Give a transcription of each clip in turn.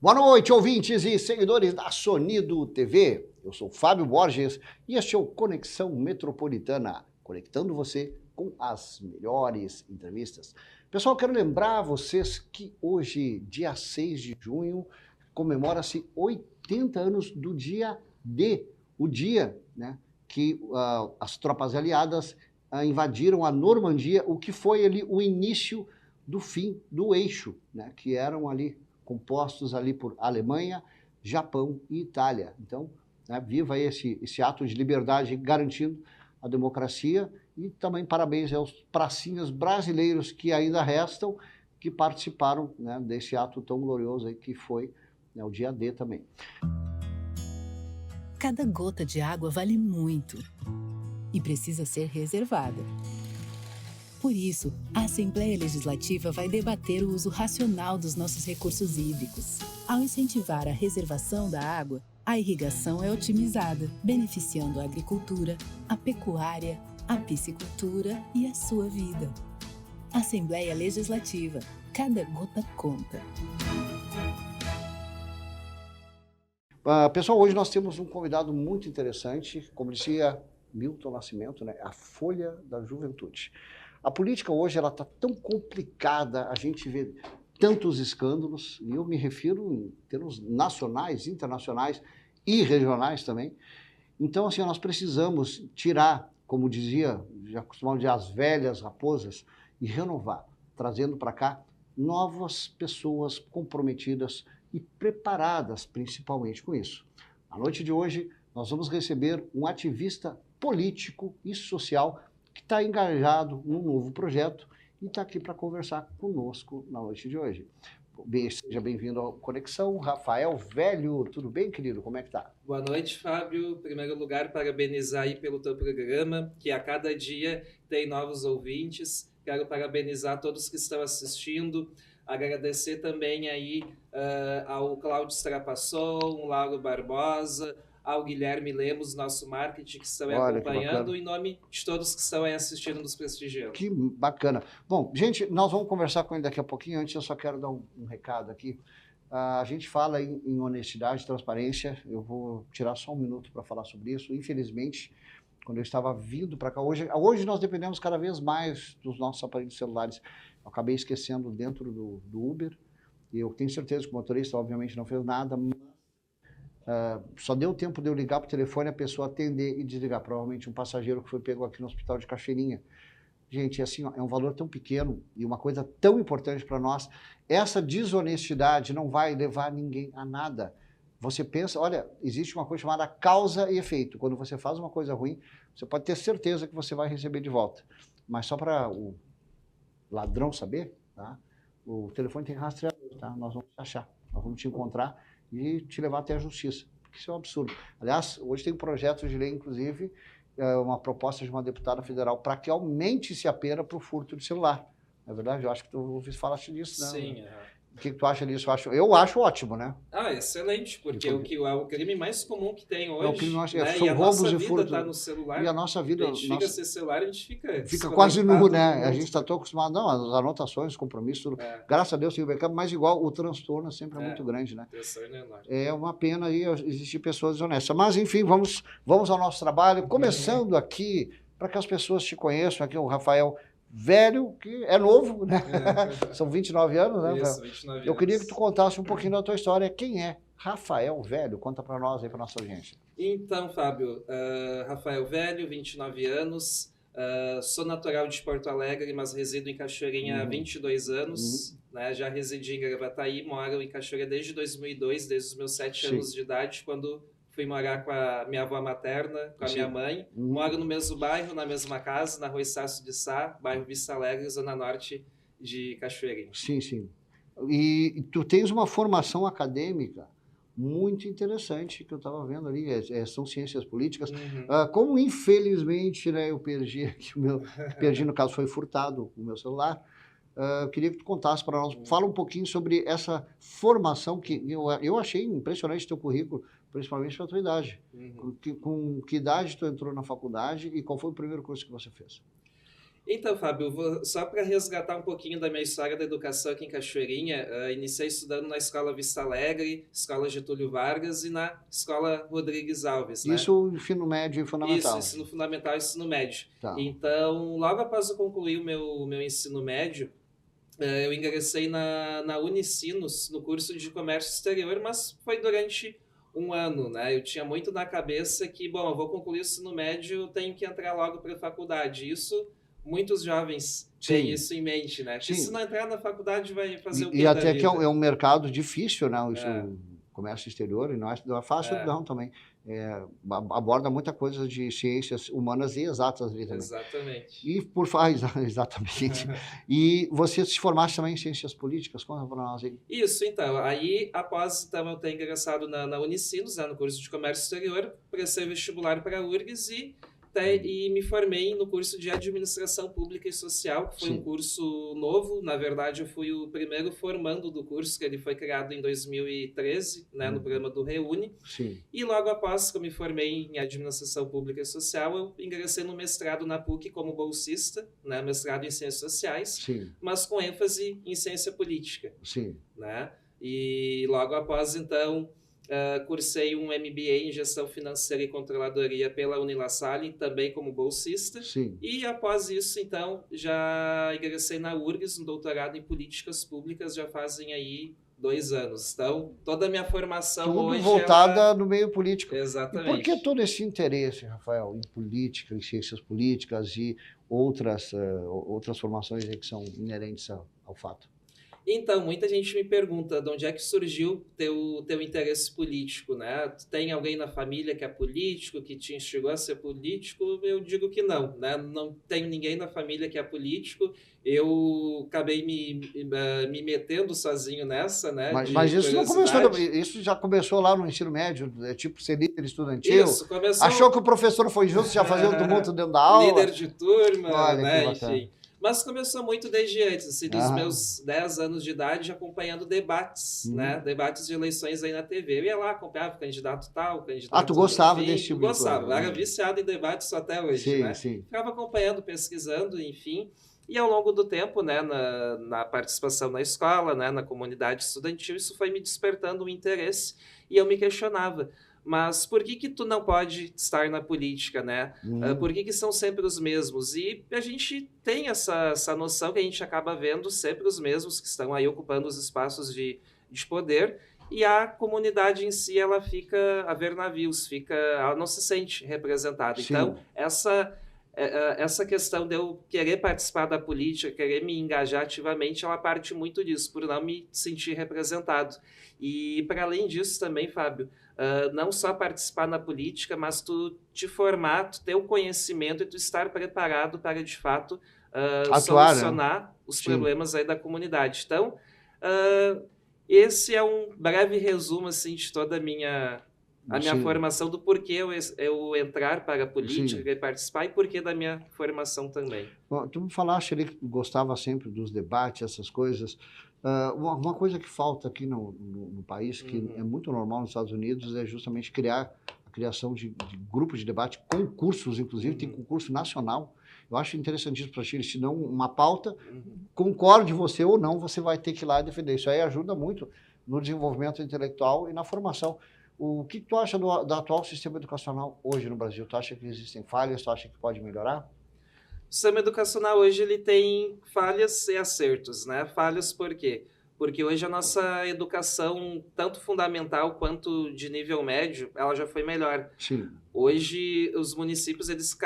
Boa noite, ouvintes e seguidores da Sonido TV. Eu sou Fábio Borges e este é o Conexão Metropolitana, conectando você com as melhores entrevistas. Pessoal, quero lembrar a vocês que hoje, dia 6 de junho, comemora-se 80 anos do dia D, o dia, né, que as tropas aliadas invadiram a Normandia, o que foi ali o início do fim do eixo, né, que eram ali compostos ali por Alemanha, Japão e Itália. Então, né, viva esse ato de liberdade garantindo a democracia e também parabéns aos pracinhas brasileiros que ainda restam, que participaram, né, desse ato tão glorioso aí que foi, né, o dia D também. Cada gota de água vale muito e precisa ser reservada. Por isso, a Assembleia Legislativa vai debater o uso racional dos nossos recursos hídricos. Ao incentivar a reservação da água, a irrigação é otimizada, beneficiando a agricultura, a pecuária, a piscicultura e a sua vida. Assembleia Legislativa. Cada gota conta. Pessoal, hoje nós temos um convidado muito interessante, como dizia Milton Nascimento, né, a Folha da Juventude. A política hoje ela está tão complicada, a gente vê tantos escândalos, e eu me refiro em termos nacionais, internacionais e regionais também. Então, assim, nós precisamos tirar, como dizia, já costumamos dizer, as velhas raposas, e renovar, trazendo para cá novas pessoas comprometidas e preparadas, principalmente com isso. Na noite de hoje, nós vamos receber um ativista político e social que está engajado num novo projeto e está aqui para conversar conosco na noite de hoje. Seja bem-vindo ao Conexão, Rafael Velho. Tudo bem, querido? Como é que tá? Boa noite, Fábio. Em primeiro lugar, parabenizar aí pelo teu programa, que a cada dia tem novos ouvintes. Quero parabenizar todos que estão assistindo. Agradecer também aí ao Cláudio Strapasson, Lauro Barbosa, ao Guilherme Lemos, nosso marketing, que estão aí acompanhando, em nome de todos que estão aí assistindo, nos prestigiando. Que bacana. Bom, gente, nós vamos conversar com ele daqui a pouquinho. Antes, eu só quero dar um recado aqui. A gente fala em honestidade, transparência. Eu vou tirar só um minuto para falar sobre isso. Infelizmente, quando eu estava vindo para cá, hoje nós dependemos cada vez mais dos nossos aparelhos celulares. Eu acabei esquecendo dentro do Uber. E eu tenho certeza que o motorista, obviamente, não fez nada, mas só deu tempo de eu ligar para o telefone, a pessoa atender e desligar. Provavelmente um passageiro que foi pego aqui no hospital de Cachoeirinha. Gente, assim, é um valor tão pequeno e uma coisa tão importante para nós. Essa desonestidade não vai levar ninguém a nada. Você pensa, olha, existe uma coisa chamada causa e efeito. Quando você faz uma coisa ruim, você pode ter certeza que você vai receber de volta. Mas só para o ladrão saber, tá? O telefone tem rastreador, tá? Nós vamos te achar, nós vamos te encontrar e te levar até a justiça, porque isso é um absurdo. Aliás, hoje tem um projeto de lei, inclusive, uma proposta de uma deputada federal para que aumente-se a pena para o furto de celular. Não é verdade? Eu acho que tu ouviu falar disso, né? Sim, O que tu acha disso? Eu acho ótimo, né? Excelente, porque é o crime mais comum que tem hoje. É o crime mais, né? São e a roubos nossa e vida furtos. está no celular. E a nossa vida... A gente fica sem celular, a gente fica quase nu, né? A gente está tão acostumado, não, as anotações, os compromissos, tudo. Graças a Deus tem o backup, mas igual o transtorno sempre é muito grande, né? É uma pena aí existir pessoas desonestas. Mas, enfim, vamos ao nosso trabalho, começando aqui, para que as pessoas te conheçam, aqui o Rafael Velho, que é novo, né? São 29 anos, né? Isso, 29 anos. Eu queria que tu contasse um pouquinho da tua história. Quem é Rafael Velho? Conta para nós aí, para nossa audiência. Então, Fábio, Rafael Velho, 29 anos, sou natural de Porto Alegre, mas resido em Cachoeirinha há 22 anos, né? Já residi em Gravataí, moro em Cachoeira desde 2002, desde os meus 7 anos de idade, quando fui morar com a minha avó materna, com a minha mãe. Moro no mesmo bairro, na mesma casa, na Rua Estácio de Sá, bairro Vista Alegre, zona norte de Cachoeirinha. Sim, sim. E tu tens uma formação acadêmica muito interessante, que eu estava vendo ali, são ciências políticas. Como, infelizmente, né, eu perdi aqui perdi, no caso, foi furtado o meu celular. Eu queria que tu contasse para nós, fala um pouquinho sobre essa formação que eu achei impressionante o teu currículo, principalmente para a tua idade. Com que idade tu entrou na faculdade e qual foi o primeiro curso que você fez? Então, Fábio, só para resgatar um pouquinho da minha história da educação aqui em Cachoeirinha, iniciei estudando na Escola Vista Alegre, Escola Getúlio Vargas e na Escola Rodrigues Alves, né? Isso, ensino médio e fundamental. Isso, ensino fundamental e ensino médio. Tá. Então, logo após eu concluir o meu ensino médio, eu ingressei na Unicinos, no curso de Comércio Exterior, mas foi durante um ano, né? Eu tinha muito na cabeça que, bom, eu vou concluir o ensino médio, eu tenho que entrar logo para a faculdade. Isso, muitos jovens têm isso em mente, né? Porque se não entrar na faculdade, vai fazer o quê E da até vida? que é um mercado difícil, né? O comércio exterior, e não é fácil não também. Aborda muita coisa de ciências humanas e exatas ali também. Exatamente. E exatamente. E você se formasse também em ciências políticas? Conta para nós aí. Isso, então. Aí, após então, eu ter ingressado na Unicinos, né, no curso de Comércio Exterior, prestei vestibular para a URGS e me formei no curso de Administração Pública e Social, que foi um curso novo. Na verdade, eu fui o primeiro formando do curso, que ele foi criado em 2013, né, no programa do Reúne. Sim. E logo após que eu me formei em Administração Pública e Social, eu ingressei no mestrado na PUC como bolsista, né, mestrado em Ciências Sociais, mas com ênfase em Ciência Política. Sim. Né? E logo após, então, cursei um MBA em Gestão Financeira e Controladoria pela Unilassalle, também como bolsista. Sim. E após isso, então, já ingressei na URGS, um doutorado em Políticas Públicas, já fazem aí 2 anos. Então, toda a minha formação tudo hoje... voltada no meio político. Exatamente. E por que todo esse interesse, Rafael, em política, em ciências políticas e outras formações aí que são inerentes ao fato? Então, muita gente me pergunta de onde é que surgiu teu interesse político, né? Tem alguém na família que é político, que te instigou a ser político? Eu digo que não, né? Não tenho ninguém na família que é político. Eu acabei me metendo sozinho nessa, né? Mas isso não começou, isso já começou lá no ensino médio, tipo ser líder estudantil. Isso, começou... Achou que o professor foi justo, já fazia um tumulto dentro da aula. Líder de turma, olha, né? Enfim. Mas começou muito desde antes, assim, dos meus 10 anos de idade, acompanhando debates, né? Debates de eleições aí na TV. Eu ia lá, acompanhava o candidato tal, candidato... tu gostava desse tipo de coisa? Gostava, era viciado em debates até hoje, né? Sim. Ficava acompanhando, pesquisando, enfim. E ao longo do tempo, né, na participação na escola, né, na comunidade estudantil, isso foi me despertando um interesse e eu me questionava. Mas por que tu não pode estar na política, né? Por que são sempre os mesmos? E a gente tem essa noção que a gente acaba vendo sempre os mesmos que estão aí ocupando os espaços de poder, e a comunidade em si, ela fica a ver navios, ela não se sente representada. Sim. Então, essa questão de eu querer participar da política, querer me engajar ativamente, ela parte muito disso, por não me sentir representado. E, para além disso também, Fábio, não só participar na política, mas tu te formar, tu ter o conhecimento e tu estar preparado para, de fato, atuar, solucionar os problemas aí da comunidade. Então, esse é um breve resumo assim, de toda a minha formação, do porquê eu entrar para a política e participar, e porquê da minha formação também. Bom, tu me falaste ali que gostava sempre dos debates, essas coisas. Uma coisa que falta aqui no país, que é muito normal nos Estados Unidos, é justamente a criação de grupos de debate, concursos, inclusive, tem concurso nacional. Eu acho interessantíssimo para ti, se não uma pauta, concorde você ou não, você vai ter que ir lá e defender. Isso aí ajuda muito no desenvolvimento intelectual e na formação. O que tu acha do atual sistema educacional hoje no Brasil? Tu acha que existem falhas? Tu acha que pode melhorar? O sistema educacional hoje ele tem falhas e acertos, né? Falhas por quê? Porque hoje a nossa educação, tanto fundamental quanto de nível médio, ela já foi melhor. Sim. Hoje, os municípios, eles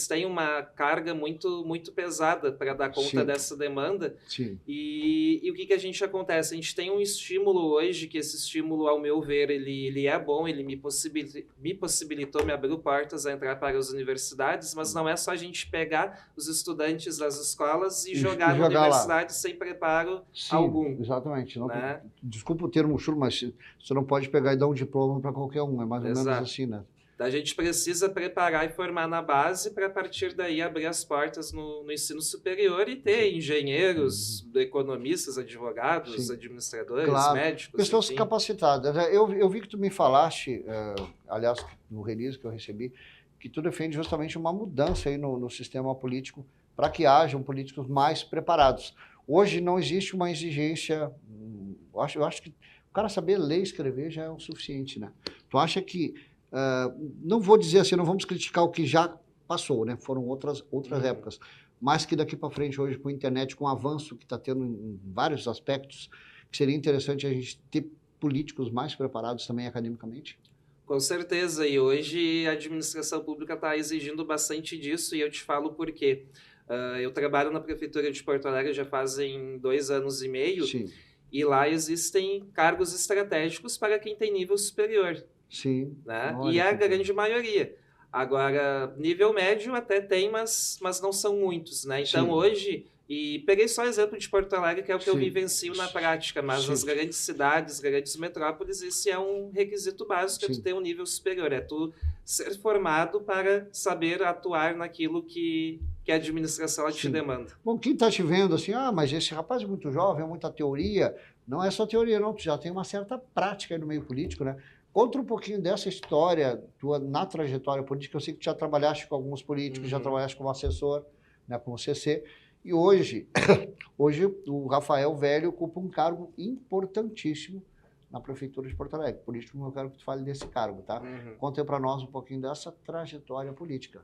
têm uma carga muito, muito pesada para dar conta dessa demanda. Sim. E o que a gente acontece? A gente tem um estímulo hoje, que esse estímulo, ao meu ver, ele é bom, ele me possibilitou, me abriu portas a entrar para as universidades, mas não é só a gente pegar os estudantes das escolas e jogar na universidade sem preparo algum. Exatamente. Não, né? Desculpa o termo chulo, mas você não pode pegar e dar um diploma para qualquer um, é mais ou menos assim, né? A gente precisa preparar e formar na base para, a partir daí, abrir as portas no ensino superior e ter engenheiros, economistas, advogados, administradores, médicos. Pessoas capacitadas. Eu vi que tu me falaste, aliás, no release que eu recebi, que tu defende justamente uma mudança aí no sistema político para que hajam políticos mais preparados. Hoje não existe uma exigência, eu acho que o cara saber ler e escrever já é o suficiente, né? Tu acha que, não vou dizer assim, não vamos criticar o que já passou, né? Foram outras épocas, mas que daqui para frente hoje com a internet, com o avanço que está tendo em vários aspectos, que seria interessante a gente ter políticos mais preparados também academicamente? Com certeza, e hoje a administração pública está exigindo bastante disso, e eu te falo por quê. Eu trabalho na Prefeitura de Porto Alegre já fazem 2 anos e meio, Sim. E lá existem cargos estratégicos para quem tem nível superior. Sim. Né? Olha, E é a que grande maioria. Agora, nível médio até tem, mas não são muitos. Né? Então, Sim. hoje, e peguei só o exemplo de Porto Alegre, que é o que eu Sim. vivencio na prática, mas Sim. nas grandes cidades, grandes metrópoles, esse é um requisito básico, é Sim. tu ter um nível superior, é tu ser formado para saber atuar naquilo que a administração te Sim. demanda. Bom, quem está te vendo assim, mas esse rapaz é muito jovem, é muita teoria. Não é só teoria, não, tu já tem uma certa prática aí no meio político, né? Conta um pouquinho dessa história tua na trajetória política. Eu sei que tu já trabalhaste com alguns políticos, já trabalhaste como assessor, né, como CC. E hoje o Rafael Velho ocupa um cargo importantíssimo na Prefeitura de Porto Alegre. Por isso eu quero que tu fale desse cargo, tá? Conta aí para nós um pouquinho dessa trajetória política.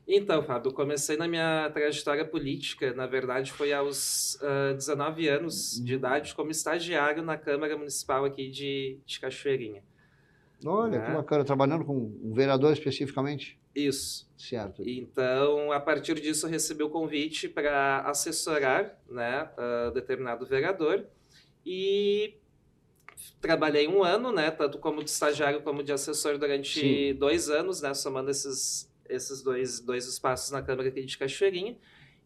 Então, Fábio, eu comecei na minha trajetória política, na verdade foi aos 19 anos de idade, como estagiário na Câmara Municipal aqui de Cachoeirinha. Olha, que bacana, trabalhando com um vereador especificamente? Isso. Certo. Então, a partir disso, eu recebi o convite para assessorar, né, determinado vereador e trabalhei 1 ano, né, tanto como de estagiário como de assessor durante 2 anos, né, somando esses dois espaços na Câmara aqui de Cachoeirinha.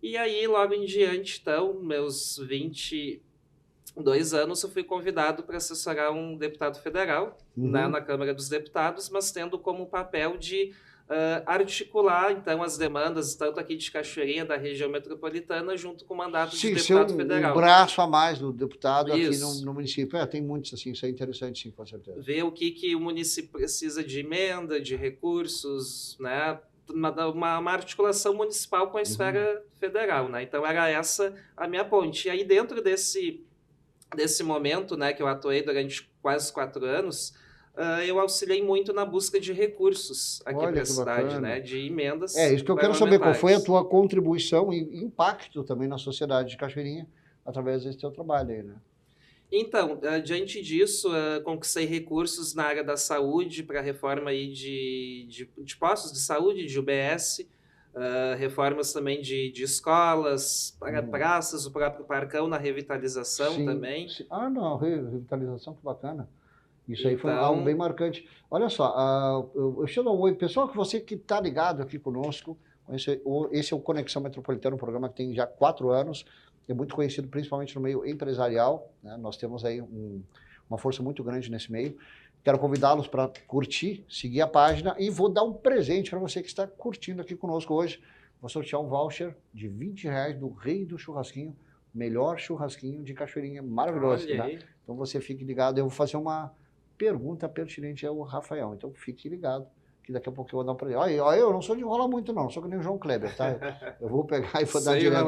E aí, logo em diante, então, meus 22 anos, eu fui convidado para assessorar um deputado federal, né, na Câmara dos Deputados, mas tendo como papel de articular, então, as demandas, tanto aqui de Cachoeirinha, da região metropolitana, junto com o mandato de deputado federal. Um braço a mais do deputado aqui no município. Tem muitos, assim, isso é interessante, sim, com certeza. Ver o que o município precisa de emenda, de recursos, né? Uma articulação municipal com a esfera federal, né? Então, era essa a minha ponte. E aí, dentro desse momento, né, que eu atuei durante quase 4 anos, eu auxiliei muito na busca de recursos aqui para a cidade, né, de emendas. Isso que eu quero saber, qual foi a tua contribuição e impacto também na sociedade de Cachoeirinha através desse teu trabalho aí, né? Então, diante disso, conquistei recursos na área da saúde para reforma aí de postos de saúde, de UBS, reformas também de escolas, para praças, o próprio Parcão na revitalização também. Sim. Não, revitalização, que bacana. Isso aí foi algo bem marcante. Olha só, eu chamo ao oi, pessoal, que você que está ligado aqui conosco, esse é o Conexão Metropolitana, um programa que tem já 4 anos, é muito conhecido principalmente no meio empresarial, né? Nós temos aí uma força muito grande nesse meio. Quero convidá-los para curtir, seguir a página e vou dar um presente para você que está curtindo aqui conosco hoje. Vou sortear um voucher de R$20 do Rei do Churrasquinho, melhor churrasquinho de Cachoeirinha, maravilhoso. Né? Então você fique ligado, eu vou fazer uma pergunta pertinente ao Rafael, então fique ligado, que daqui a pouco eu vou dar um presente. Olha, eu não sou de enrolar muito não sou que nem o João Kleber, tá? Eu vou pegar e vou dar direto.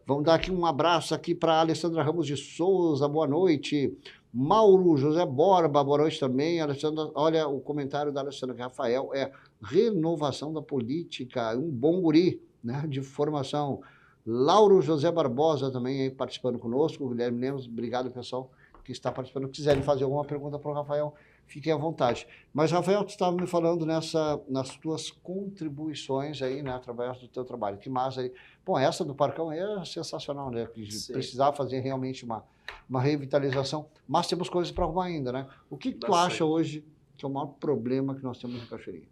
Vamos dar aqui um abraço aqui para a Alessandra Ramos de Souza, boa noite. Mauro José Borba, boa noite também. Alessandra, olha o comentário da Alessandra, que Rafael é renovação da política, um bom guri, né, de formação. Lauro José Barbosa também aí participando conosco, Guilherme Lemos, obrigado pessoal que está participando. Se quiserem fazer alguma pergunta para o Rafael, fiquem à vontade. Mas, Rafael, tu estava me falando nas tuas contribuições aí, né, através do teu trabalho. Que massa aí. Bom, essa do Parcão é sensacional, né? Precisava fazer realmente uma revitalização, mas temos coisas para arrumar ainda, né? O que tu acha hoje que é o maior problema que nós temos em Cachoeirinha?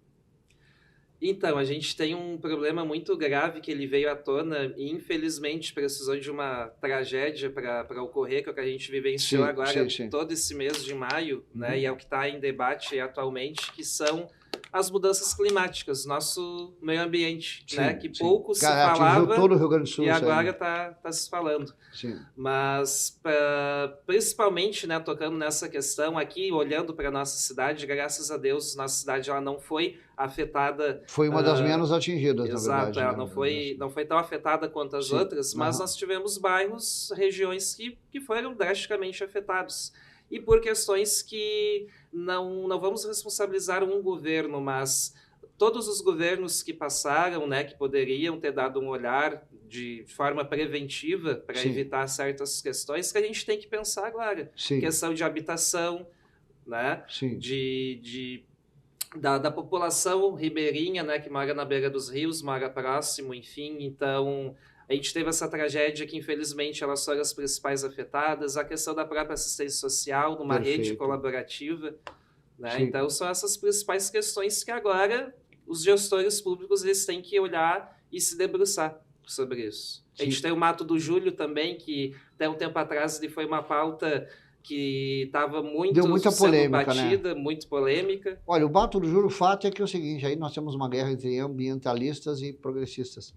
Então, a gente tem um problema muito grave que ele veio à tona e, infelizmente, precisou de uma tragédia para ocorrer, que é o que a gente vivenciou agora todo esse mês de maio, né? E é o que está em debate atualmente, que são as mudanças climáticas, nosso meio ambiente, Sim, né? Que sim. pouco se Cara, atingiu falava todo o Rio Grande do Sul e isso aí, agora né? está se falando. Sim. Mas, principalmente, né, tocando nessa questão aqui, olhando para a nossa cidade, graças a Deus, nossa cidade ela não foi afetada. Foi uma das menos atingidas, na Exato, verdade. ela Né? não foi tão afetada quanto as Sim. outras, mas nós tivemos bairros, regiões que foram drasticamente afetados. E por questões que não vamos responsabilizar um governo, mas todos os governos que passaram, né, que poderiam ter dado um olhar de forma preventiva para Sim. evitar certas questões que a gente tem que pensar agora. Sim. Questão de habitação, né, Sim. da população ribeirinha, né, que mora na beira dos rios, mora próximo, enfim. Então, a gente teve essa tragédia que, infelizmente, elas foram as principais afetadas. A questão da própria assistência social, numa rede colaborativa. Né? Então, são essas principais questões que agora os gestores públicos eles têm que olhar e se debruçar sobre isso. Sim. A gente tem o Mato do Júlio também, que até um tempo atrás ele foi uma pauta que estava Deu muita polêmica, batida, né? muito polêmica. Olha, o Mato do Júlio, o fato é que é o seguinte, aí nós temos uma guerra entre ambientalistas e progressistas.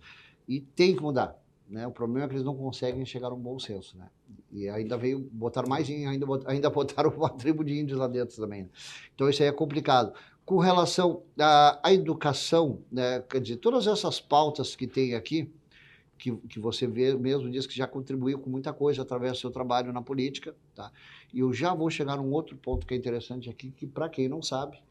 E tem que mudar. Né? O problema é que eles não conseguem chegar a um bom senso. Né? E ainda botaram mais ainda botaram uma tribo de índios lá dentro também. Né? Então isso aí é complicado. Com relação à educação, né? Quer dizer, todas essas pautas que tem aqui, que você vê mesmo diz que já contribuiu com muita coisa através do seu trabalho na política, tá? E eu já vou chegar num outro ponto que é interessante aqui, que para quem não sabe,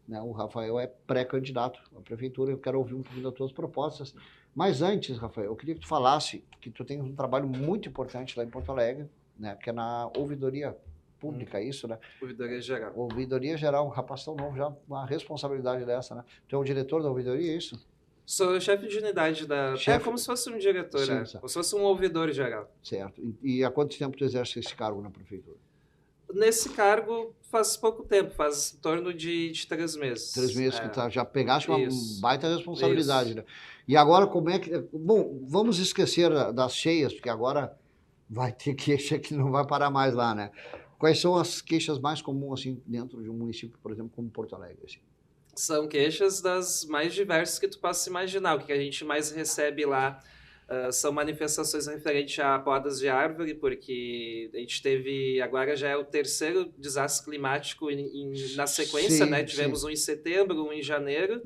né, o Rafael é pré-candidato à prefeitura, eu quero ouvir um pouquinho das tuas propostas. Mas antes, Rafael, eu queria que tu falasse que tu tem um trabalho muito importante lá em Porto Alegre, né, que é na ouvidoria pública, isso, né? Ouvidoria Geral. Ouvidoria Geral, um rapaz tão novo, já uma responsabilidade dessa, né? Tu é o diretor da ouvidoria, é isso? Sou chefe de unidade da... É como se fosse um diretor, sim, né? Como se fosse um ouvidor geral. Certo. E há quanto tempo tu exerce esse cargo na prefeitura? Nesse cargo faz pouco tempo, faz em torno de 3 meses. 3 meses que já pegaste uma baita responsabilidade, isso. Né? E agora como é que... Bom, vamos esquecer das cheias, porque agora vai ter queixa que não vai parar mais lá, né? Quais são as queixas mais comuns, assim, dentro de um município, por exemplo, como Porto Alegre? Assim? São queixas das mais diversas que tu possa imaginar. O que a gente mais recebe lá são manifestações referentes a podas de árvore, porque a gente teve, agora já é o 3º desastre climático na sequência, sim, né? Tivemos um em setembro, um em janeiro,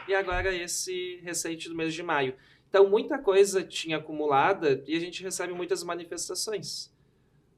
e agora esse recente do mês de maio. Então, muita coisa tinha acumulada e a gente recebe muitas manifestações.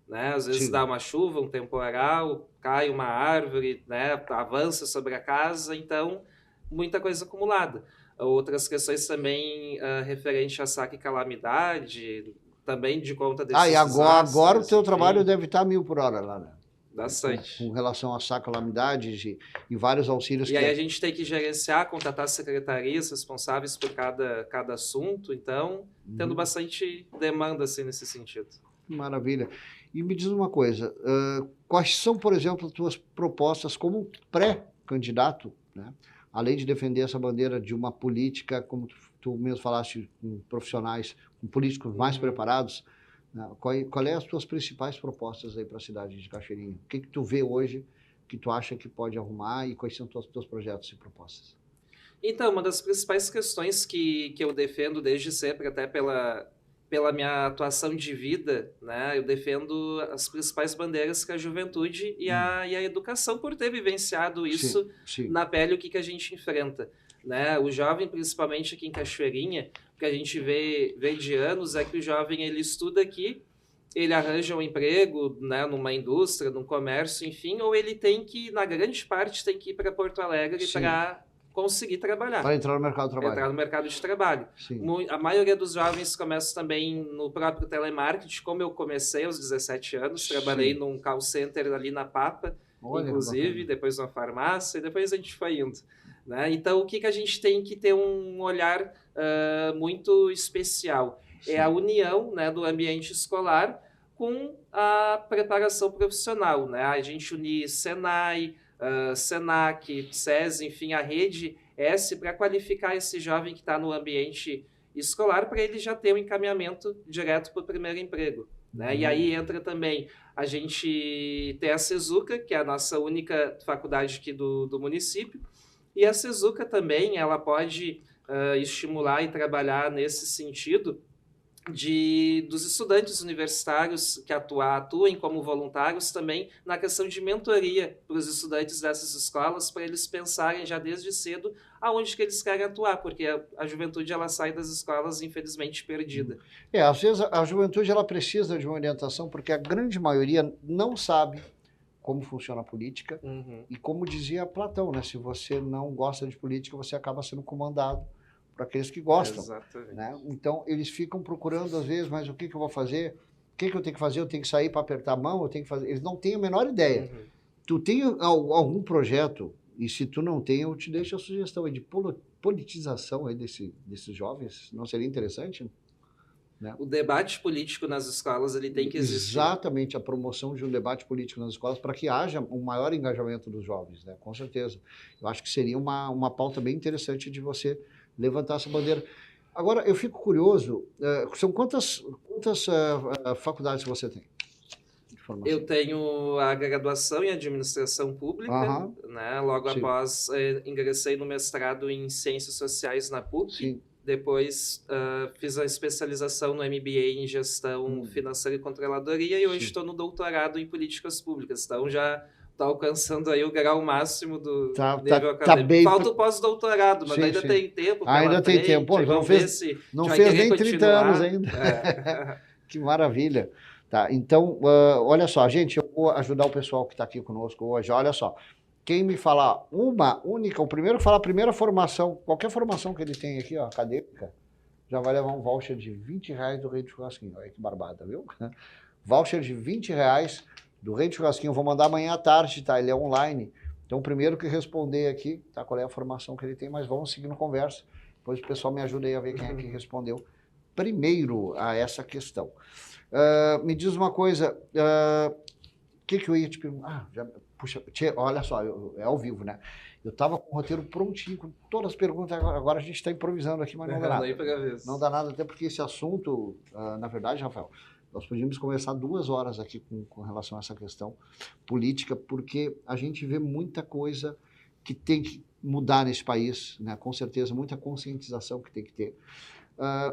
Né? Às vezes dá uma chuva, um temporal, cai uma árvore, né? Avança sobre a casa, então muita coisa acumulada. Outras questões também referente a saque e calamidade, também de conta desses e agora o teu trabalho deve estar 1000 por hora lá, né? Bastante. Com relação a saque e calamidade e vários auxílios. E aí a gente tem que gerenciar, contratar secretarias responsáveis por cada assunto, então tendo bastante demanda assim, nesse sentido. Maravilha. E me diz uma coisa, quais são, por exemplo, as tuas propostas como pré-candidato, né? Além de defender essa bandeira de uma política, como tu mesmo falaste, com profissionais, com políticos mais preparados, né? Qual é as tuas principais propostas aí para a cidade de Cachoeirinha? O que tu vê hoje que tu acha que pode arrumar e quais são os teus projetos e propostas? Então, uma das principais questões que eu defendo desde sempre, até pela minha atuação de vida, né, eu defendo as principais bandeiras que a juventude e a educação, por ter vivenciado isso na pele, o que a gente enfrenta. Né? O jovem, principalmente aqui em Cachoeirinha, o que a gente vê de anos é que o jovem ele estuda aqui, ele arranja um emprego, né, numa indústria, num comércio, enfim, ou ele tem que, na grande parte, tem que ir para Porto Alegre para conseguir trabalhar. Para entrar no mercado de trabalho. Entrar no mercado de trabalho. Sim. A maioria dos jovens começa também no próprio telemarketing, como eu comecei aos 17 anos, trabalhei num call center ali na Papa, inclusive, depois numa farmácia, e depois a gente foi indo. Né? Então, o que a gente tem que ter um olhar muito especial? É a união, né, do ambiente escolar com a preparação profissional. Né? A gente unir Senai, Senac, SESI, enfim, a rede S para qualificar esse jovem que está no ambiente escolar para ele já ter um encaminhamento direto para o primeiro emprego. Né? E aí entra também a gente ter a Sezuca, que é a nossa única faculdade aqui do município, E a Sezuca também, ela pode estimular e trabalhar nesse sentido dos estudantes universitários que atuem como voluntários também na questão de mentoria para os estudantes dessas escolas, para eles pensarem já desde cedo aonde que eles querem atuar, porque a juventude ela sai das escolas infelizmente perdida. Às vezes a juventude ela precisa de uma orientação, porque a grande maioria não sabe como funciona a política, e como dizia Platão, né? Se você não gosta de política, você acaba sendo comandado para aqueles que gostam. Exatamente. Né? Então, eles ficam procurando, às vezes, mas o que eu vou fazer? O que eu tenho que fazer? Eu tenho que sair para apertar a mão? Eu tenho que fazer... Eles não têm a menor ideia. Tu tem algum projeto, e se tu não tem, eu te deixo a sugestão aí de politização aí desses jovens. Não seria interessante? Né? O debate político nas escolas ele tem que existir. Exatamente, a promoção de um debate político nas escolas para que haja um maior engajamento dos jovens, né? Com certeza. Eu acho que seria uma pauta bem interessante de você levantar essa bandeira. Agora, eu fico curioso, são quantas faculdades você tem? Eu tenho a graduação em administração pública, né? Logo Sim. após ingressei no mestrado em ciências sociais na PUC. Sim. Depois fiz a especialização no MBA em gestão financeira e controladoria e hoje estou no doutorado em políticas públicas. Então já estou alcançando aí o grau máximo do nível acadêmico. Falta o pós-doutorado, mas ainda tem tempo. Ainda tem tempo. Pô, não fez nem 30 anos ainda. Que maravilha. Tá, então, olha só, gente, eu vou ajudar o pessoal que está aqui conosco hoje. Olha só, quem me falar o primeiro que falar a primeira formação, qualquer formação que ele tem aqui, ó, acadêmica, já vai levar um voucher de R$20 do Rei do Churrasquinho. Olha que barbada, viu? Voucher de R$20 do Rei do Churrasquinho. Eu vou mandar amanhã à tarde, tá? Ele é online. Então, o primeiro que responder aqui, tá? Qual é a formação que ele tem, mas vamos seguindo conversa. Depois o pessoal me ajuda aí a ver quem é que respondeu primeiro a essa questão. Me diz uma coisa, o que eu ia te perguntar? Puxa, olha só, é ao vivo, né? Eu estava com o roteiro prontinho, com todas as perguntas, agora a gente está improvisando aqui, mas não dá nada. Não dá nada, até porque esse assunto, na verdade, Rafael, nós podíamos conversar 2 horas aqui com relação a essa questão política, porque a gente vê muita coisa que tem que mudar nesse país, né? Com certeza, muita conscientização que tem que ter.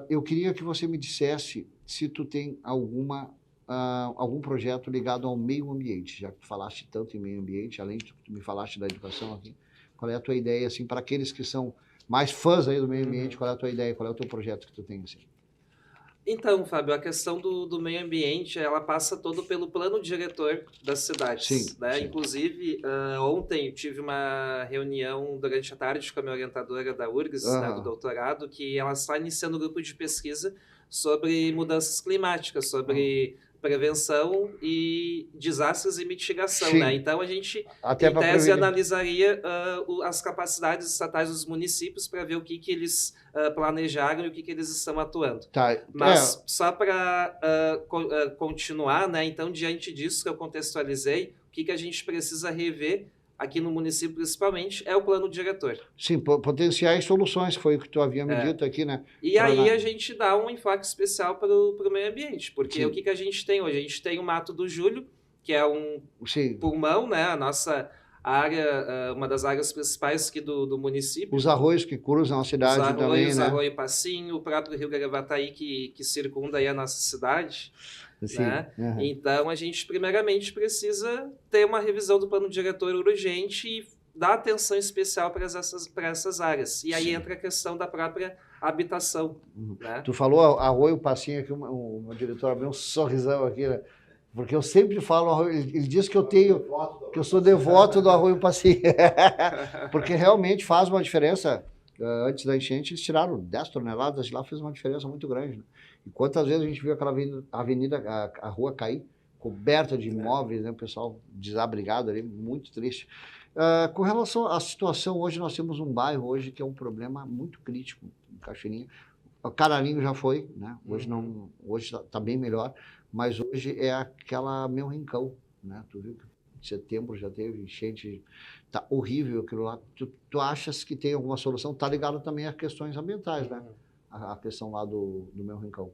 Eu queria que você me dissesse se tu tem algum projeto ligado ao meio ambiente, já que tu falaste tanto em meio ambiente, além de tu me falaste da educação aqui, qual é a tua ideia, assim, para aqueles que são mais fãs aí do meio ambiente, qual é a tua ideia, qual é o teu projeto que tu tem, assim? Então, Fábio, a questão do meio ambiente, ela passa todo pelo plano diretor das cidades. Sim, né? sim. Inclusive, ontem eu tive uma reunião durante a tarde com a minha orientadora da URGS, né, do doutorado, que ela está iniciando um grupo de pesquisa sobre mudanças climáticas, sobre prevenção e desastres e mitigação. Né? Então, a gente, até em tese, analisaria as capacidades estatais dos municípios para ver o que eles planejaram e o que eles estão atuando. Tá. Mas só para continuar, né? Então, diante disso que eu contextualizei, o que a gente precisa rever aqui no município, principalmente, é o plano diretor. Sim, potenciais soluções, foi o que tu havia me dito aqui, né? E aí a gente dá um enfoque especial para o meio ambiente, porque Sim. o que a gente tem hoje? A gente tem o Mato do Júlio, que é um pulmão, né? A nossa área, uma das áreas principais aqui do município. Os arroios que cruzam a cidade também, né? Arroio Passinho, o próprio Rio Gravataí que circunda aí a nossa cidade. Sim. Né? Então, a gente primeiramente precisa ter uma revisão do plano diretor urgente e dar atenção especial para essas áreas. E aí entra a questão da própria habitação. Né? Tu falou Arroio Passinho aqui, o diretor abriu um sorrisão aqui, né? Porque eu sempre falo, ele diz que eu sou devoto do Arroio Passinho. Porque realmente faz uma diferença. Antes da enchente, eles tiraram 10 toneladas de lá, fez uma diferença muito grande. Né? E quantas vezes a gente viu aquela avenida, a rua cair, coberta de imóveis, né? O pessoal desabrigado ali, muito triste. Com relação à situação, hoje nós temos um bairro hoje que é um problema muito crítico em Cachoeirinha. O Caralinho já foi, né? Hoje está bem melhor, mas hoje é aquela Meu Rincão, né? Tu viu que em setembro já teve enchente, tá horrível aquilo lá. Tu achas que tem alguma solução? Está ligado também a questões ambientais, né? A questão lá do Meu Rincão.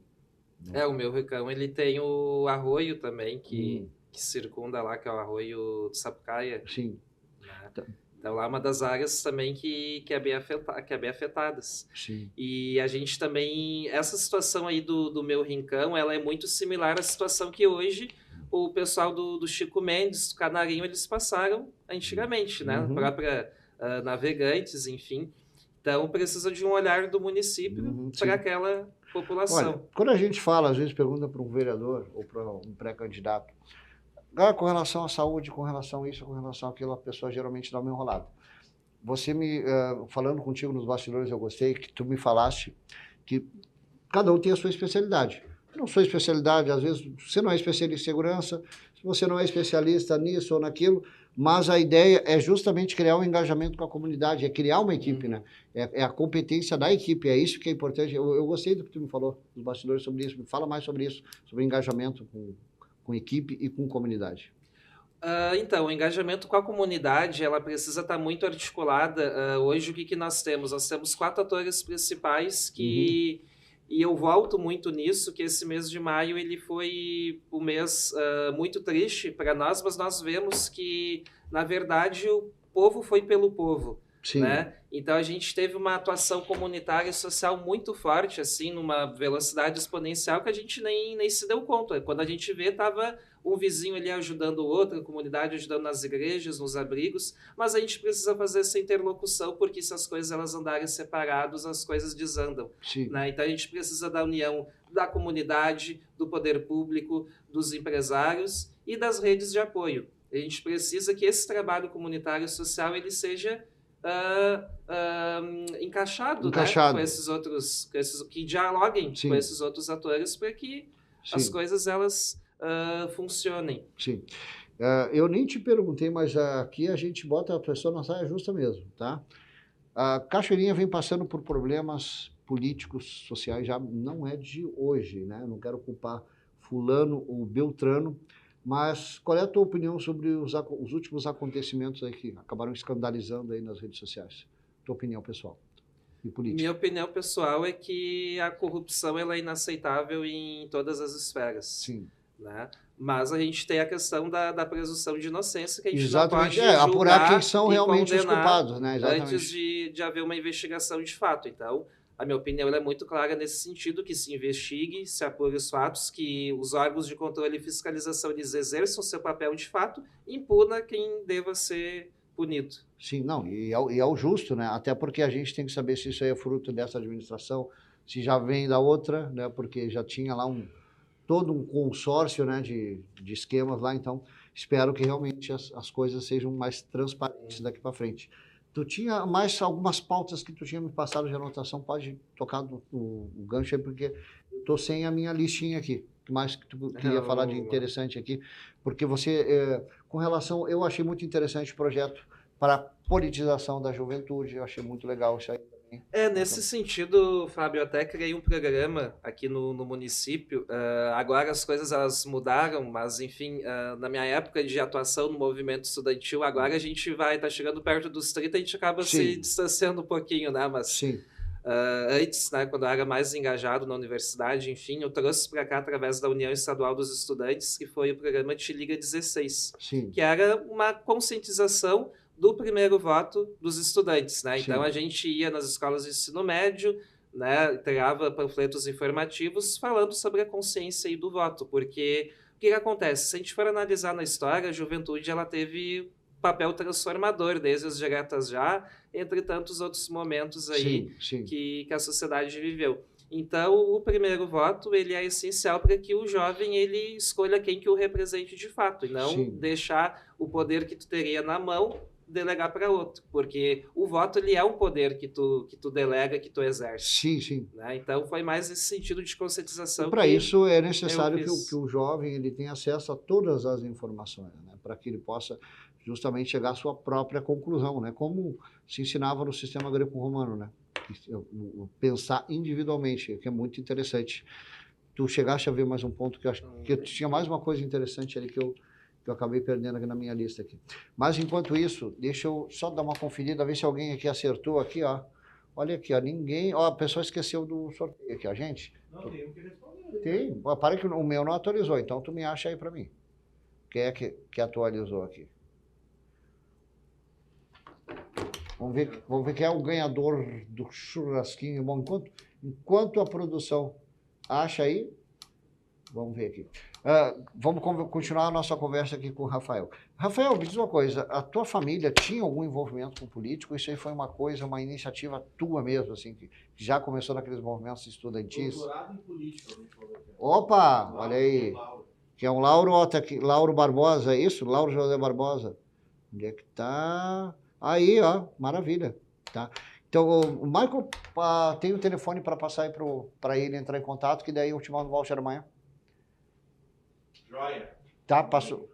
O Meu Rincão, ele tem o arroio também, que circunda lá, que é o arroio de Sapucaia. Sim. Então, lá é uma das áreas também que é bem afetadas. Sim. E a gente também... Essa situação aí do meu rincão, ela é muito similar à situação que hoje o pessoal do Chico Mendes, do Canarinho, eles passaram antigamente, né? A própria Navegantes, enfim. Então, precisa de um olhar do município para aquela população. Olha, quando a gente fala, às vezes pergunta para um vereador ou para um pré-candidato, com relação à saúde, com relação a isso, com relação àquilo, a pessoa geralmente dá uma enrolada. Você falando contigo nos bastidores, eu gostei que tu me falaste que cada um tem a sua especialidade. Não sua especialidade, às vezes você não é especialista em segurança, você não é especialista nisso ou naquilo, mas a ideia é justamente criar um engajamento com a comunidade, é criar uma equipe, né? É a competência da equipe, é isso que é importante. Eu gostei do que tu me falou nos bastidores sobre isso, me fala mais sobre isso, sobre engajamento com equipe e com comunidade. Então, o engajamento com a comunidade, ela precisa estar muito articulada. Hoje, o que nós temos? Nós temos 4 atores principais que... E eu volto muito nisso, que esse mês de maio ele foi um mês muito triste para nós, mas nós vemos que, na verdade, o povo foi pelo povo. Sim. Né? Então, a gente teve uma atuação comunitária e social muito forte, assim, numa velocidade exponencial que a gente nem se deu conta. Quando a gente vê, estava um vizinho ali ajudando o outro, a comunidade ajudando nas igrejas, nos abrigos, mas a gente precisa fazer essa interlocução, porque se as coisas elas andarem separadas, as coisas desandam. Né? Então, a gente precisa da união da comunidade, do poder público, dos empresários e das redes de apoio. A gente precisa que esse trabalho comunitário e social ele seja encaixado. Né? Com esses outros, que dialoguem com esses outros atores para que as coisas elas funcionem. Sim. Eu nem te perguntei, mas aqui a gente bota a pessoa na saia justa mesmo, tá? A Cachoeirinha vem passando por problemas políticos, sociais, já não é de hoje, né? Não quero culpar fulano ou beltrano, mas qual é a tua opinião sobre os últimos acontecimentos aí que acabaram escandalizando aí nas redes sociais? Tua opinião pessoal e política. Minha opinião pessoal é que a corrupção ela é inaceitável em todas as esferas. Sim. Né? Mas a gente tem a questão da presunção de inocência, que a gente Exatamente. não pode julgar apurar quem são realmente os culpados, né? Exatamente. Antes de haver uma investigação de fato. Então, a minha opinião é muito clara nesse sentido, que se investigue, se apure os fatos, que os órgãos de controle e fiscalização eles exerçam seu papel de fato e impuna quem deva ser punido. Sim, não, e é o justo, né? Até porque a gente tem que saber se isso aí é fruto dessa administração, se já vem da outra, né? Porque já tinha lá todo um consórcio, né, de esquemas lá, então espero que realmente as coisas sejam mais transparentes daqui para frente. Tu tinha mais algumas pautas que tu tinha me passado de anotação, pode tocar no gancho aí, porque eu estou sem a minha listinha aqui. O que mais que tu queria falar de interessante aqui? Porque você, com relação, eu achei muito interessante o projeto para a politização da juventude, eu achei muito legal isso aí também. Nesse sentido, Fábio, eu até criei um programa aqui no município. Agora as coisas elas mudaram, mas enfim, na minha época de atuação no movimento estudantil, agora a gente tá chegando perto dos 30, a gente acaba se distanciando um pouquinho, né? Mas antes, né, quando eu era mais engajado na universidade, enfim, eu trouxe para cá através da União Estadual dos Estudantes, que foi o programa Te Liga 16, que era uma conscientização do primeiro voto dos estudantes, né? Então a gente ia nas escolas de ensino médio, né, entregava panfletos informativos falando sobre a consciência aí do voto, porque o que acontece? Se a gente for analisar na história, a juventude ela teve papel transformador desde as diretas já, entre tantos outros momentos aí que a sociedade viveu. Então, o primeiro voto ele é essencial para que o jovem ele escolha quem que o represente de fato, e não deixar o poder que tu teria na mão delegar para outro, porque o voto ele é um poder que tu delega, que tu exerce. Né? Então foi mais esse sentido de conscientização. Para isso é necessário que o jovem ele tenha acesso a todas as informações, né? Para que ele possa justamente chegar à sua própria conclusão, né? Como se ensinava no sistema greco-romano, né? Pensar individualmente, que é muito interessante. Tu chegaste a ver mais um ponto que eu acho que tinha mais uma coisa interessante ali que eu acabei perdendo aqui na minha lista aqui. Mas, enquanto isso, deixa eu só dar uma conferida, ver se alguém aqui acertou aqui, ó. Olha aqui, ó, ninguém... Ó, a pessoa esqueceu do sorteio aqui, a gente. Não, tem um que respondeu. Tem. Para que o meu não atualizou, então tu me acha aí para mim. Quem é que atualizou aqui? Vamos ver quem é o ganhador do churrasquinho. Bom, enquanto a produção acha aí, vamos ver aqui. Vamos continuar a nossa conversa aqui com o Rafael. Rafael, me diz uma coisa, a tua família tinha algum envolvimento com político? Isso aí foi uma iniciativa tua mesmo, assim, que já começou naqueles movimentos estudantis? Doutorado em política. Opa, olha aí. Que é um Lauro Barbosa, é isso? Lauro José Barbosa. Onde é que tá? Aí, ó, maravilha. Tá. Então, o Michael tem o telefone para passar aí para ele entrar em contato, que daí eu te mando o voucher amanhã. Joia. Tá, passou.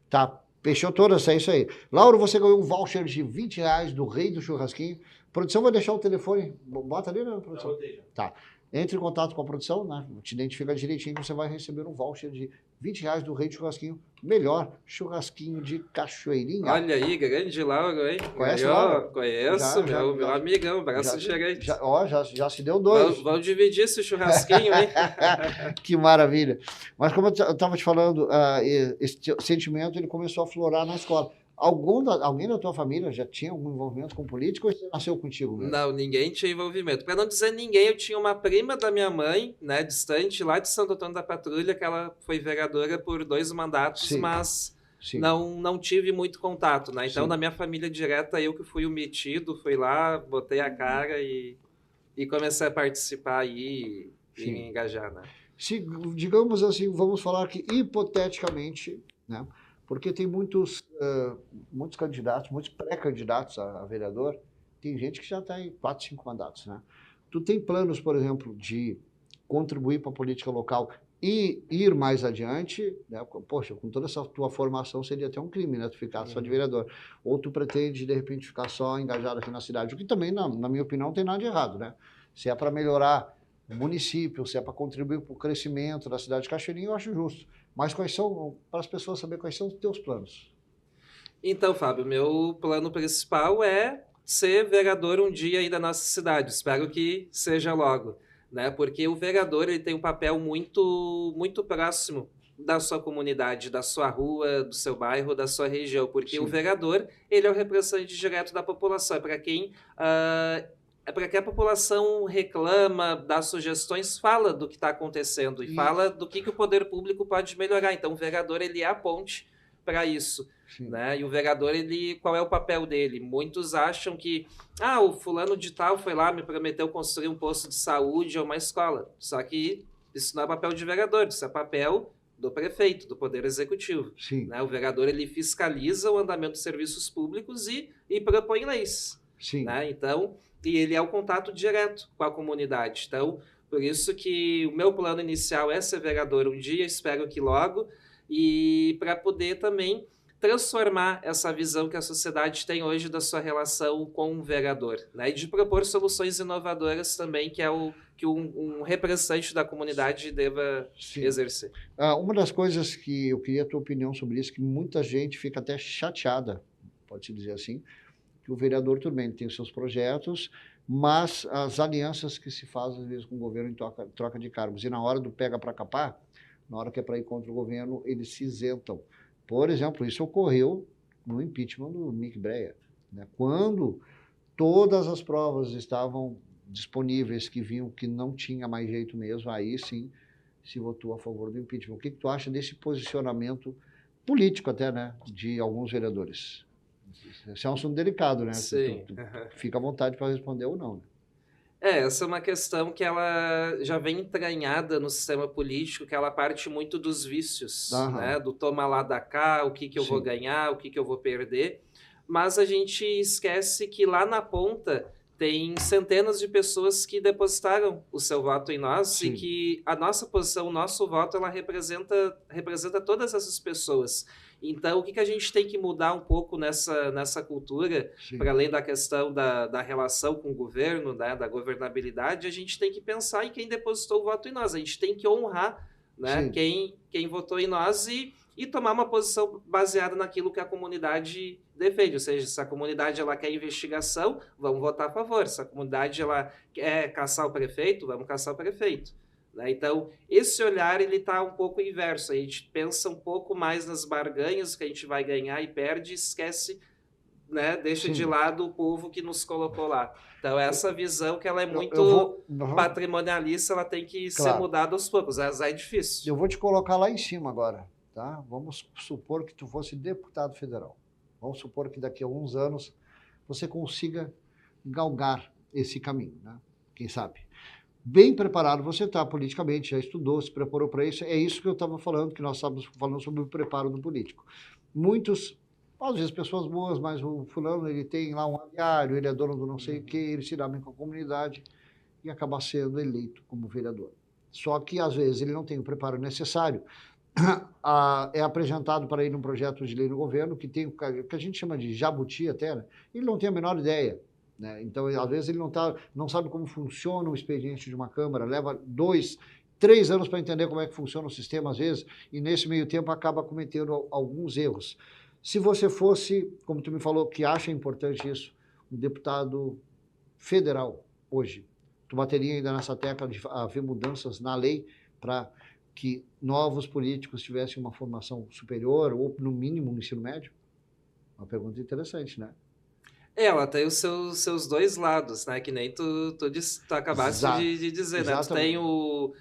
Tá, fechou todas, é isso aí. Lauro, você ganhou um voucher de R$20 do Rei do Churrasquinho. A produção vai deixar o telefone, bota ali, né, produção? Tá. Entre em contato com a produção, né? Te identifica direitinho que você vai receber um voucher de R$20 do Rei do Churrasquinho. Melhor churrasquinho de Cachoeirinha. Olha aí, grande Lauro, hein? Conhece o Lauro? Conheço, meu amigão, braço direito. Já se deu dois. Vamos dividir esse churrasquinho, hein? Que maravilha. Mas como eu estava te falando, esse sentimento ele começou a aflorar na escola. Alguém da tua família já tinha algum envolvimento com política ou você nasceu contigo mesmo? Não, ninguém tinha envolvimento. Para não dizer ninguém, eu tinha uma prima da minha mãe, né, distante, lá de Santo Antônio da Patrulha, que ela foi vereadora por 2 mandatos, sim, mas sim, não tive muito contato, né? Então, sim, na minha família direta, eu que fui o metido, fui lá, botei a cara e comecei a participar aí e me engajar, né? Se, digamos assim, vamos falar que hipoteticamente, né? Porque tem muitos candidatos, muitos pré-candidatos a vereador, tem gente que já está em 4, 5 mandatos, né? Tu tem planos, por exemplo, de contribuir para a política local e ir mais adiante, né? Poxa, com toda essa tua formação seria até um crime, né? Tu ficar só de vereador. Ou tu pretende, de repente, ficar só engajado aqui na cidade, o que também, na minha opinião, não tem nada de errado, né? Se é para melhorar o município, se é para contribuir para o crescimento da cidade de Cachoeirinha, eu acho justo. Mas quais são, para as pessoas saberem quais são os teus planos? Então, Fábio, meu plano principal é ser vereador um dia aí da nossa cidade. Espero que seja logo, né? Porque o vereador ele tem um papel muito, muito próximo da sua comunidade, da sua rua, do seu bairro, da sua região. Porque sim, o vereador ele é o representante direto da população. É para quem... é para que a população reclama, dá sugestões, fala do que está acontecendo e fala do que o poder público pode melhorar. Então, o vereador ele é a ponte para isso, né? E o vereador, qual é o papel dele? Muitos acham que o fulano de tal foi lá, me prometeu construir um posto de saúde ou uma escola. Só que isso não é papel de vereador, isso é papel do prefeito, do poder executivo. Né? O vereador ele fiscaliza o andamento dos serviços públicos e propõe leis. Né? Então... E ele é o contato direto com a comunidade. Então, por isso que o meu plano inicial é ser vereador um dia, espero que logo, e para poder também transformar essa visão que a sociedade tem hoje da sua relação com o vereador, né? E de propor soluções inovadoras também, que é o que um representante da comunidade deva exercer. Uma das coisas que eu queria a tua opinião sobre isso, que muita gente fica até chateada, pode-se dizer assim, que o vereador também tem os seus projetos, mas as alianças que se fazem, às vezes, com o governo em troca de cargos. E na hora do pega para capar, na hora que é para ir contra o governo, eles se isentam. Por exemplo, isso ocorreu no impeachment do Mick Breyer, né? Quando todas as provas estavam disponíveis, que viam que não tinha mais jeito mesmo, aí sim se votou a favor do impeachment. O que tu acha desse posicionamento político até, né, de alguns vereadores? Esse é um assunto delicado, né? Sim. Tu fica à vontade para responder ou não, né? Essa é uma questão que ela já vem entranhada no sistema político, que ela parte muito dos vícios, né? Do toma lá da cá, o que eu vou ganhar, o que eu vou perder. Mas a gente esquece que lá na ponta tem centenas de pessoas que depositaram o seu voto em nós e que a nossa posição, o nosso voto, ela representa todas essas pessoas. Então, o que a gente tem que mudar um pouco nessa cultura, para além da questão da relação com o governo, né, da governabilidade, a gente tem que pensar em quem depositou o voto em nós. A gente tem que honrar, né, quem votou em nós e tomar uma posição baseada naquilo que a comunidade defende. Ou seja, se a comunidade ela quer investigação, vamos votar a favor. Se a comunidade ela quer caçar o prefeito, vamos caçar o prefeito. Então, esse olhar está um pouco inverso. A gente pensa um pouco mais nas barganhas que a gente vai ganhar e perde e esquece né, deixa Sim. de lado o povo que nos colocou lá. Então, essa visão que ela é muito Uhum. patrimonialista, ela tem que ser Claro. mudada aos poucos. É difícil. Eu vou te colocar lá em cima agora, tá? Vamos supor que tu fosse deputado federal. Vamos supor que daqui a uns anos você consiga galgar esse caminho, né? Quem sabe? Bem preparado você está politicamente, já estudou, se preparou para isso. É isso que eu estava falando, que nós estávamos falando sobre o preparo do político. Muitos, às vezes pessoas boas, mas o fulano, ele tem lá um aviário, ele é dono do não sei o quê, ele se dá bem com a comunidade e acaba sendo eleito como vereador. Só que, às vezes, ele não tem o preparo necessário. É apresentado para ele um projeto de lei no governo que tem o que a gente chama de jabuti até, né? Ele não tem a menor ideia, né? Então, às vezes, ele não sabe como funciona o expediente de uma Câmara, leva 2, 3 anos para entender como é que funciona o sistema, às vezes, e nesse meio tempo acaba cometendo alguns erros. Se você fosse, como tu me falou, que acha importante isso, um deputado federal hoje, tu bateria ainda nessa tecla de haver mudanças na lei para que novos políticos tivessem uma formação superior ou, no mínimo, no ensino médio? Uma pergunta interessante, né? Ela tem os seus dois lados, né? Que nem tu acabaste de dizer, né? Tu tem o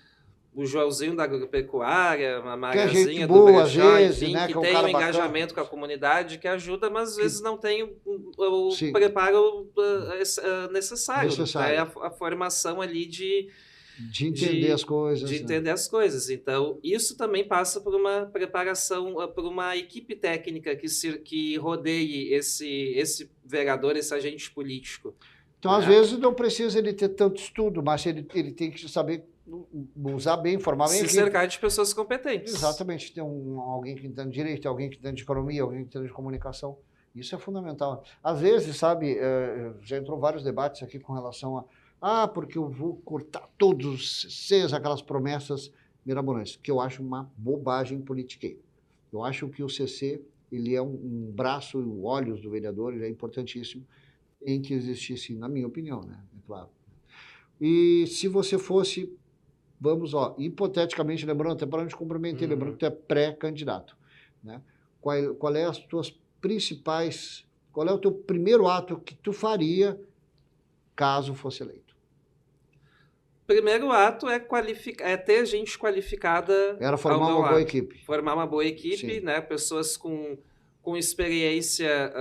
Joãozinho da agropecuária, uma Mariazinha do Brechó, enfim, né? que tem um engajamento com a comunidade, que ajuda, mas às vezes não tem o preparo necessário. É a formação ali de entender as coisas. De entender as coisas. Então, isso também passa por uma preparação, por uma equipe técnica que rodeie esse vereador, esse agente político. Então, às vezes, não precisa ele ter tanto estudo, mas ele tem que saber usar bem, formar bem. Se cercar de pessoas competentes. Exatamente. Tem alguém que entende de direito, alguém que entende de economia, alguém que entende de comunicação. Isso é fundamental. Às vezes, sabe, já entrou vários debates aqui com relação porque eu vou cortar todos os CCs, aquelas promessas mirabolantes, que eu acho uma bobagem politiqueira. Eu acho que o CC, ele é um braço e olhos do vereador, ele é importantíssimo, tem que existir, sim, na minha opinião, né? É claro. E se você fosse, vamos, hipoteticamente, lembrando, até para não te comprometer, lembrando que tu é pré-candidato, né? Qual é as tuas principais, qual é o teu primeiro ato que tu faria caso fosse eleito? Primeiro ato é ter gente qualificada. Era formar uma boa equipe. Formar uma boa equipe, sim, né? Pessoas com experiência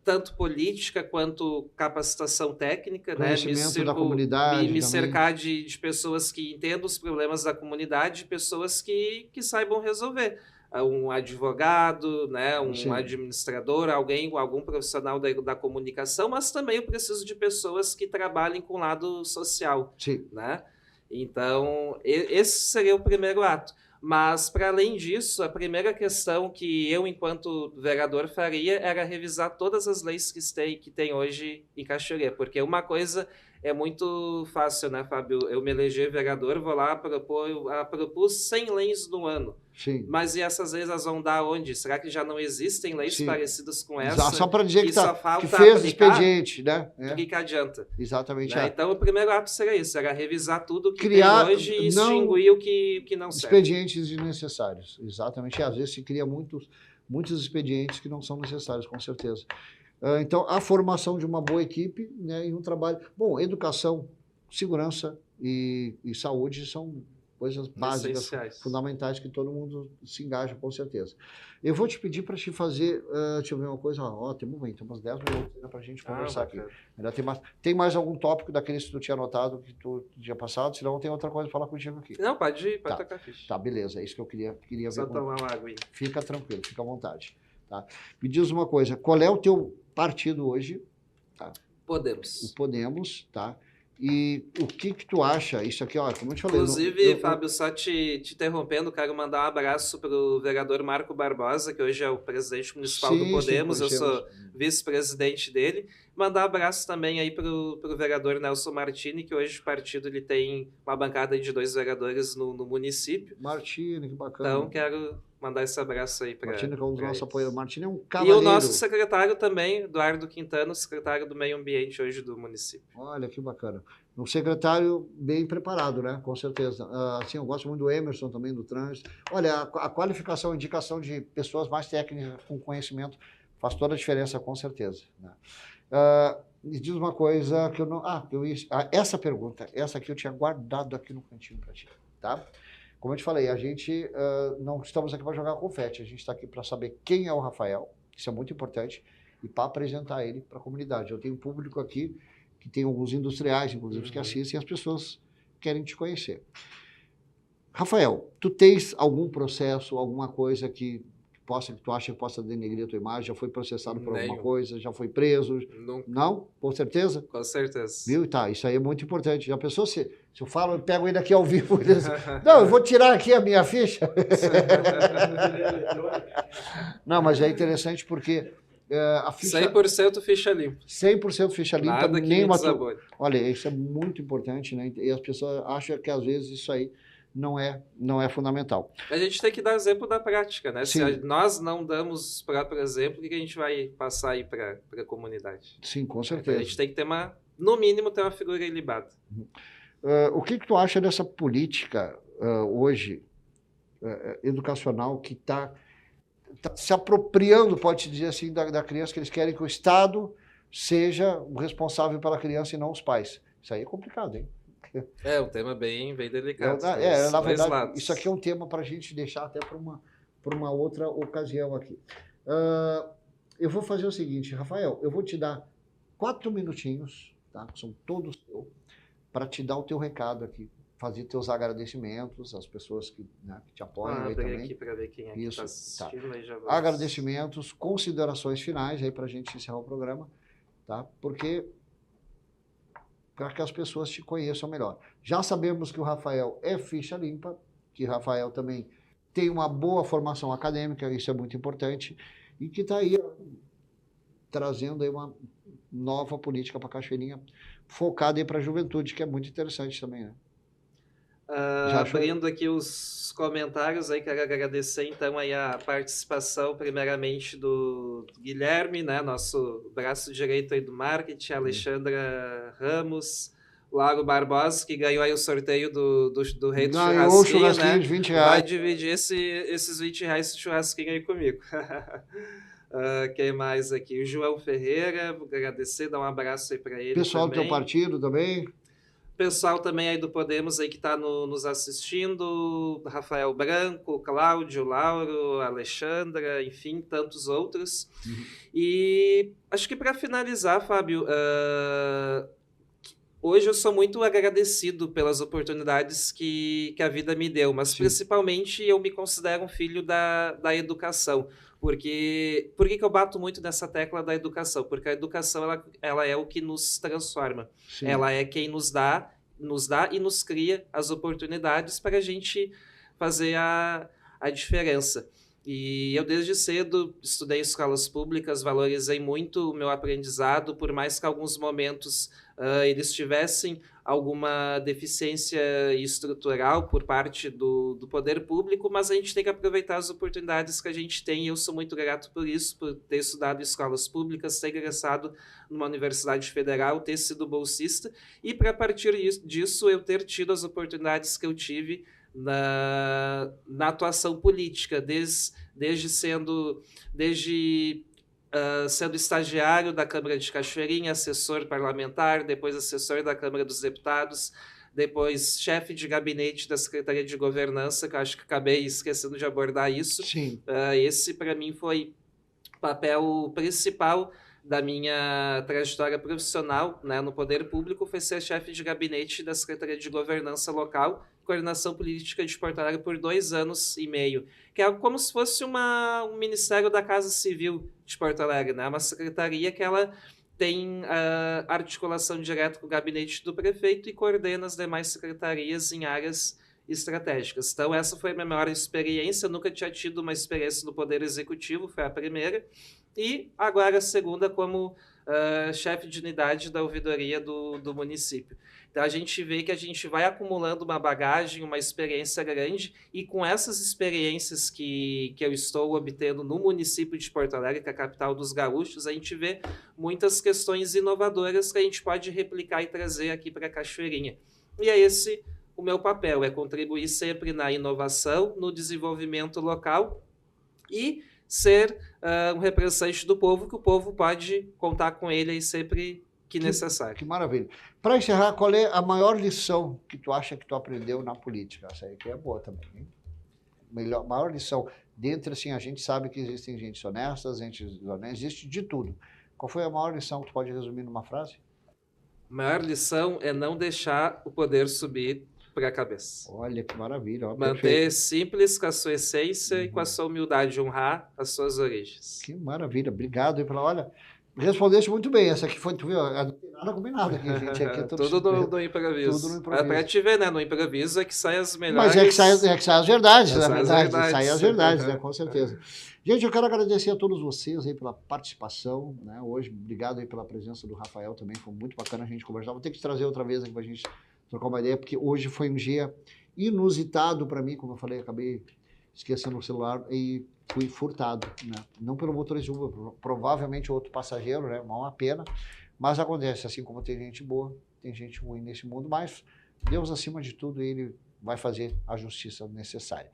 tanto política quanto capacitação técnica, conhecimento da comunidade. Me cercar de pessoas que entendam os problemas da comunidade, pessoas que saibam resolver. Um advogado, né, um administrador, algum profissional da comunicação, mas também eu preciso de pessoas que trabalhem com o lado social. Sim. Né? Então, esse seria o primeiro ato. Mas, para além disso, a primeira questão que eu, enquanto vereador, faria era revisar todas as leis que tem hoje em Cachoeira, porque uma coisa é muito fácil, né, Fábio? Eu me eleger vereador, vou lá propus 100 leis no ano. Sim. Mas e essas leis elas vão dar onde? Será que já não existem leis parecidas com essa? Só para dizer que fez aplicar, expediente, né? O que adianta? Exatamente. Né? Então, o primeiro ato seria isso, era revisar tudo que criar, tem hoje e extinguir o que não serve. Expedientes desnecessários, exatamente. Às vezes se cria muitos expedientes que não são necessários, com certeza. Então, a formação de uma boa equipe, né, e um trabalho... Bom, educação, segurança e saúde são coisas básicas, essenciais, fundamentais, que todo mundo se engaja, com certeza. Eu vou te pedir para te fazer... deixa eu ver uma coisa. Tem umas 10 minutos para a gente conversar aqui. Ainda tem mais algum tópico daqueles que tu tinha anotado, que tu tinha passado? Senão tem outra coisa para falar contigo aqui. Não, pode tocar a ficha. Tá, beleza. É isso que eu queria ver. Só tomar uma água aí. Fica tranquilo, fica à vontade. Tá? Me diz uma coisa, qual é o teu partido hoje? Tá? Podemos. O Podemos, tá? E o que tu acha? Isso aqui, como eu te falei... Inclusive, Fábio, só te interrompendo, quero mandar um abraço para o vereador Marco Barbosa, que hoje é o presidente municipal do Podemos, eu sou vice-presidente dele. Mandar um abraço também aí para o vereador Nelson Martini, que hoje o partido ele tem uma bancada de 2 vereadores no município. Martini, que bacana. Então, quero mandar esse abraço aí para Martini, que é um dos nossos apoiadores. Martini é um cavaleiro. E o nosso secretário também, Eduardo Quintano, secretário do Meio Ambiente hoje do município. Olha, que bacana. Um secretário bem preparado, né? Com certeza. Assim, eu gosto muito do Emerson também, do trânsito. Olha, a qualificação, a indicação de pessoas mais técnicas com conhecimento Faz toda a diferença, com certeza. Né? Me diz uma coisa que eu não... essa pergunta, essa aqui eu tinha guardado aqui no cantinho para ti, tá? Como eu te falei, a gente não estamos aqui para jogar confete, a gente está aqui para saber quem é o Rafael, isso é muito importante, e para apresentar ele para a comunidade. Eu tenho um público aqui que tem alguns industriais, inclusive, que assistem, e as pessoas querem te conhecer. Rafael, tu tens algum processo, alguma coisa que tu acha que possa denegrir a tua imagem? Já foi processado por alguma coisa? Já foi preso? Não? Com certeza? Com certeza. Viu? Tá, isso aí é muito importante. Já pensou se eu falo, eu pego ele aqui ao vivo? Não, eu vou tirar aqui a minha ficha. Não, mas é interessante porque a ficha... 100% ficha limpa. 100% ficha limpa. Nada que me desabone. Olha, isso é muito importante, né? E as pessoas acham que às vezes isso aí não é fundamental. A gente tem que dar exemplo da prática, né? Sim. Se nós não damos o próprio exemplo, o que a gente vai passar aí para a comunidade? Sim, com certeza. A gente tem que ter no mínimo, ter uma figura ilibada. O que tu acha dessa política hoje, educacional, que está se apropriando, pode-se dizer assim, da criança, que eles querem que o Estado seja o responsável pela criança e não os pais? Isso aí é complicado, hein? É um tema bem delicado. Na verdade, isso aqui é um tema para a gente deixar até para uma outra ocasião aqui. Eu vou fazer o seguinte, Rafael, eu vou te dar 4 minutinhos, tá? São todos teus, para te dar o teu recado aqui, fazer teus agradecimentos às pessoas que te apoiam aí também. Aqui para ver quem é que está assistindo. Aí já vou... Agradecimentos, considerações finais aí para a gente encerrar o programa, tá? Porque... para que as pessoas te conheçam melhor. Já sabemos que o Rafael é ficha limpa, que o Rafael também tem uma boa formação acadêmica, isso é muito importante, e que está aí trazendo aí uma nova política para Cachoeirinha, focada para a juventude, que é muito interessante também, né? Abrindo aqui os comentários, aí quero agradecer então aí a participação primeiramente do Guilherme, né, nosso braço direito aí do marketing, a Alexandra Ramos, Lauro Barbosa, que ganhou aí o sorteio do Rei do Churrasquinho, né? De 20 reais. Vai dividir esses 20 reais de churrasquinho aí comigo. Quem mais aqui? O João Ferreira, vou agradecer, dar um abraço aí para ele. Pessoal também. Do teu partido também. Pessoal também aí do Podemos aí que está nos assistindo, Rafael Branco, Cláudio, Lauro, Alexandra, enfim, tantos outros. E acho que para finalizar, Fábio, hoje eu sou muito agradecido pelas oportunidades que a vida me deu, mas principalmente eu me considero um filho da educação. Por que eu bato muito nessa tecla da educação? Porque a educação ela é o que nos transforma. Sim. Ela é quem nos dá e nos cria as oportunidades para a gente fazer a diferença. E eu desde cedo estudei escolas públicas, valorizei muito o meu aprendizado, por mais que alguns momentos eles tivessem alguma deficiência estrutural por parte do poder público, mas a gente tem que aproveitar as oportunidades que a gente tem, e eu sou muito grato por isso, por ter estudado em escolas públicas, ter ingressado numa universidade federal, ter sido bolsista, e para partir disso eu ter tido as oportunidades que eu tive na atuação política, desde sendo estagiário da Câmara de Cachoeirinha, assessor parlamentar, depois assessor da Câmara dos Deputados, depois chefe de gabinete da Secretaria de Governança, que eu acho que acabei esquecendo de abordar isso. Sim. Esse, para mim, foi o papel principal da minha trajetória profissional, né, no poder público, foi ser chefe de gabinete da Secretaria de Governança Local, Coordenação Política de Porto Alegre por 2 anos e meio, que é como se fosse um Ministério da Casa Civil de Porto Alegre, né? Uma secretaria que ela tem articulação direta com o gabinete do prefeito e coordena as demais secretarias em áreas estratégicas. Então, essa foi a minha maior experiência. Eu nunca tinha tido uma experiência no Poder Executivo, foi a primeira. E agora a segunda como chefe de unidade da ouvidoria do município. Então, a gente vê que a gente vai acumulando uma bagagem, uma experiência grande, e com essas experiências que eu estou obtendo no município de Porto Alegre, que é a capital dos gaúchos, a gente vê muitas questões inovadoras que a gente pode replicar e trazer aqui para a Cachoeirinha. E é esse o meu papel, é contribuir sempre na inovação, no desenvolvimento local e ser um representante do povo, que o povo pode contar com ele aí sempre que necessário. Que maravilha. Para encerrar, qual é a maior lição que tu acha que tu aprendeu na política? Essa aí que é boa também, hein? Maior lição. Dentro, assim, a gente sabe que existem gente honesta, gente desonesta, existe de tudo. Qual foi a maior lição que tu pode resumir numa frase? A maior lição é não deixar o poder subir para a cabeça. Olha, que maravilha. Ó, Manter perfeito. simples com a sua essência e com a sua humildade, honrar as suas origens. Que maravilha. Obrigado aí pela... Olha, respondeste muito bem. Essa aqui foi, tu viu, não tem nada combinado aqui, gente. Aqui é tudo no improviso. Tudo no improviso. Para te ver, né? No improviso é que saem as melhores... Mas é que sai as verdades, na Saem as verdade. verdades. Saem as verdades, né? Com certeza. Gente, eu quero agradecer a todos vocês aí pela participação, né? Hoje, obrigado aí pela presença do Rafael também. Foi muito bacana a gente conversar. Vou ter que te trazer outra vez aqui pra gente trocar uma ideia, porque hoje foi um dia inusitado para mim, como eu falei, acabei esquecendo o celular e fui furtado, né? Não pelo motorista Uber, provavelmente outro passageiro, né? Uma pena, mas acontece, assim como tem gente boa, tem gente ruim nesse mundo, mas Deus acima de tudo, ele vai fazer a justiça necessária.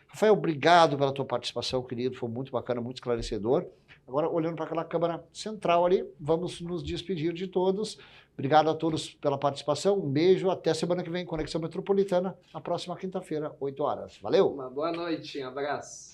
Rafael, obrigado pela tua participação, querido, foi muito bacana, muito esclarecedor. Agora, olhando para aquela câmera central ali, vamos nos despedir de todos. Obrigado a todos pela participação, um beijo, até semana que vem, Conexão Metropolitana, na próxima quinta-feira, 8 horas. Valeu! Uma boa noite, um abraço.